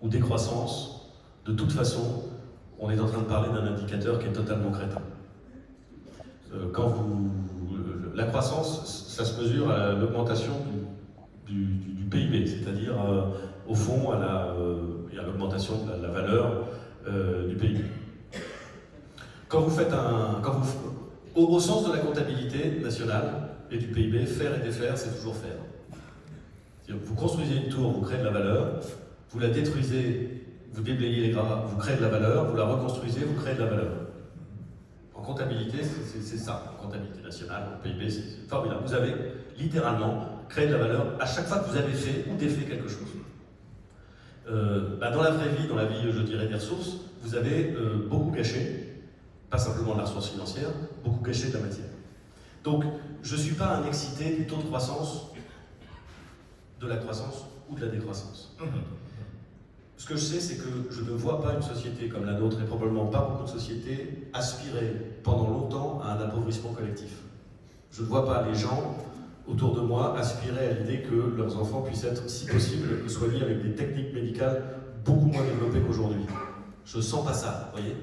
ou décroissance, de toute façon, on est en train de parler d'un indicateur qui est totalement crétin. La croissance, ça se mesure à l'augmentation du PIB, c'est-à-dire au fond à l'augmentation de la valeur du PIB. Au sens de la comptabilité nationale et du PIB, faire et défaire, c'est toujours faire. Vous construisez une tour, vous créez de la valeur, vous la détruisez, vous déblayez les gravats, vous créez de la valeur, vous la reconstruisez, vous créez de la valeur. En comptabilité, c'est ça, en comptabilité nationale, en PIB, c'est formidable. Vous avez littéralement créé de la valeur à chaque fois que vous avez fait ou défait quelque chose. Dans la vraie vie, dans la vie, je dirais, des ressources, vous avez beaucoup gâché, pas simplement de la ressource financière, beaucoup gâché de la matière. Donc, je ne suis pas un excité du taux de croissance, de la croissance ou de la décroissance. Ce que je sais, c'est que je ne vois pas une société comme la nôtre, et probablement pas beaucoup de sociétés, aspirer pendant longtemps à un appauvrissement collectif. Je ne vois pas les gens autour de moi aspirer à l'idée que leurs enfants puissent être, si possible, soignés avec des techniques médicales beaucoup moins développées qu'aujourd'hui. Je ne sens pas ça, vous voyez.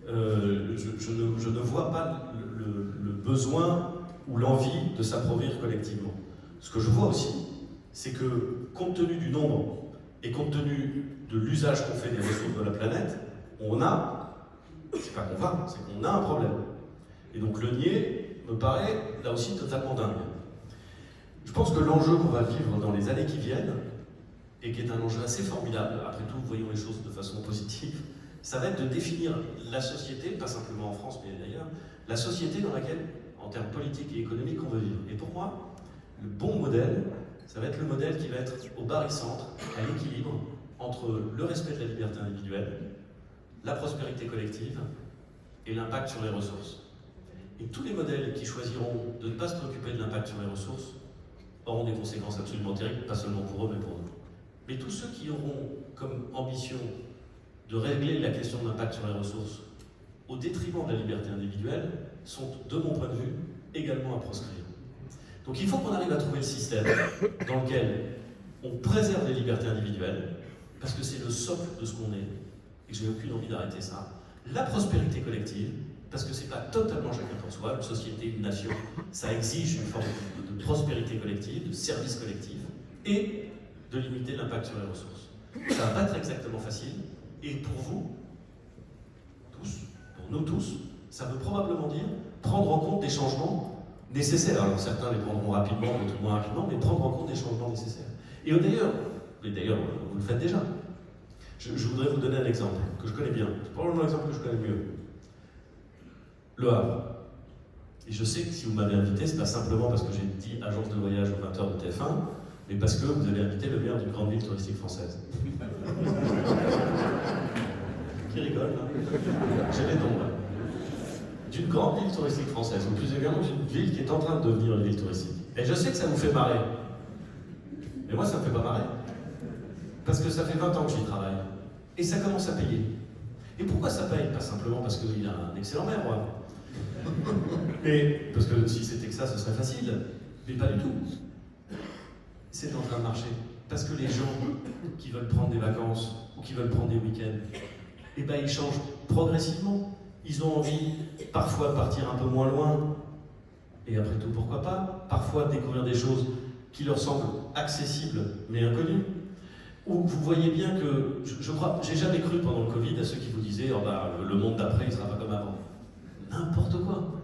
Je ne vois pas le besoin ou l'envie de s'appauvrir collectivement. Ce que je vois aussi, c'est que, compte tenu du nombre et compte tenu de l'usage qu'on fait des ressources de la planète, c'est pas qu'on va, c'est qu'on a un problème. Et donc le nier me paraît, là aussi, totalement dingue. Je pense que l'enjeu qu'on va vivre dans les années qui viennent, et qui est un enjeu assez formidable, après tout, voyons les choses de façon positive, ça va être de définir la société, pas simplement en France, mais d'ailleurs, la société dans laquelle, en termes politiques et économiques, on veut vivre. Et pour moi, le bon modèle, ça va être le modèle qui va être au barycentre, à l'équilibre entre le respect de la liberté individuelle, la prospérité collective et l'impact sur les ressources. Et tous les modèles qui choisiront de ne pas se préoccuper de l'impact sur les ressources auront des conséquences absolument terribles, pas seulement pour eux, mais pour nous. Mais tous ceux qui auront comme ambition de régler la question de l'impact sur les ressources au détriment de la liberté individuelle sont, de mon point de vue, également à proscrire. Donc il faut qu'on arrive à trouver le système dans lequel on préserve les libertés individuelles, parce que c'est le socle de ce qu'on est, et que j'ai aucune envie d'arrêter ça. La prospérité collective, parce que c'est pas totalement chacun pour soi, une société, une nation, ça exige une forme de prospérité collective, de service collectif, et de limiter l'impact sur les ressources. Ça va pas être exactement facile, et pour vous, tous, pour nous tous, ça veut probablement dire prendre en compte des changements nécessaires. Alors certains les prendront rapidement, d'autres moins rapidement, mais prendre en compte des changements nécessaires. Et d'ailleurs, vous le faites déjà. Je voudrais vous donner un exemple que je connais bien. C'est probablement l'exemple que je connais mieux. Le Havre. Et je sais que si vous m'avez invité, c'est pas simplement parce que j'ai dit agence de voyage aux 20h de TF1, mais parce que vous avez invité le maire d'une grande ville touristique française. Qui rigole, hein. J'ai les dons, là. D'une grande ville touristique française, ou plus également d'une ville qui est en train de devenir une ville touristique. Et je sais que ça vous fait marrer. Mais moi, ça ne me fait pas marrer. Parce que ça fait 20 ans que j'y travaille. Et ça commence à payer. Et pourquoi ça paye? Pas simplement parce qu'il a un excellent maire, moi. Mais parce que si c'était que ça, ce serait facile. Mais pas du tout. C'est en train de marcher. Parce que les gens qui veulent prendre des vacances ou qui veulent prendre des week-ends, eh ben, ils changent progressivement. Ils ont envie, parfois, de partir un peu moins loin. Et après tout, pourquoi pas? Parfois, de découvrir des choses qui leur semblent accessibles, mais inconnues. Ou vous voyez bien que, je crois, j'ai jamais cru pendant le Covid à ceux qui vous disaient oh bah, le monde d'après, il sera pas comme avant. N'importe quoi.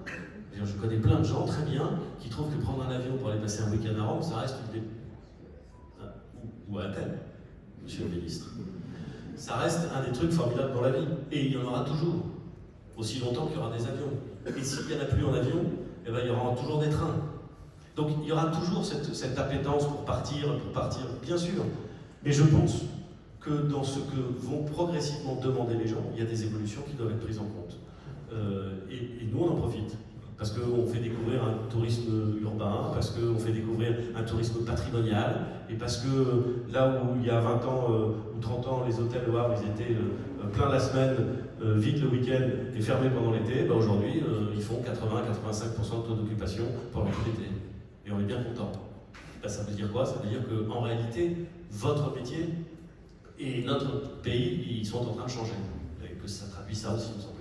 Je connais plein de gens très bien qui trouvent que prendre un avion pour aller passer un week-end à Rome, ça reste une ou à Athènes, monsieur le ministre. Ça reste un des trucs formidables dans la vie. Et il y en aura toujours. Aussi longtemps qu'il y aura des avions. Et s'il n'y en a plus en avion, eh ben, il y aura toujours des trains. Donc il y aura toujours cette appétence pour partir, bien sûr. Mais je pense que dans ce que vont progressivement demander les gens, il y a des évolutions qui doivent être prises en compte. Et nous, on en profite. Parce qu'on fait découvrir un tourisme urbain, parce qu'on fait découvrir un tourisme patrimonial, et parce que là où il y a 20 ans ou 30 ans, les hôtels au Havre, ils étaient pleins la semaine, vides le week-end et fermés pendant l'été, bah aujourd'hui, ils font 80-85% de taux d'occupation pendant tout l'été. Et on est bien content. Bah, ça veut dire quoi? Ça veut dire qu'en réalité, votre métier, Et notre pays, ils sont en train de changer. Et que ça traduit ça aussi, nous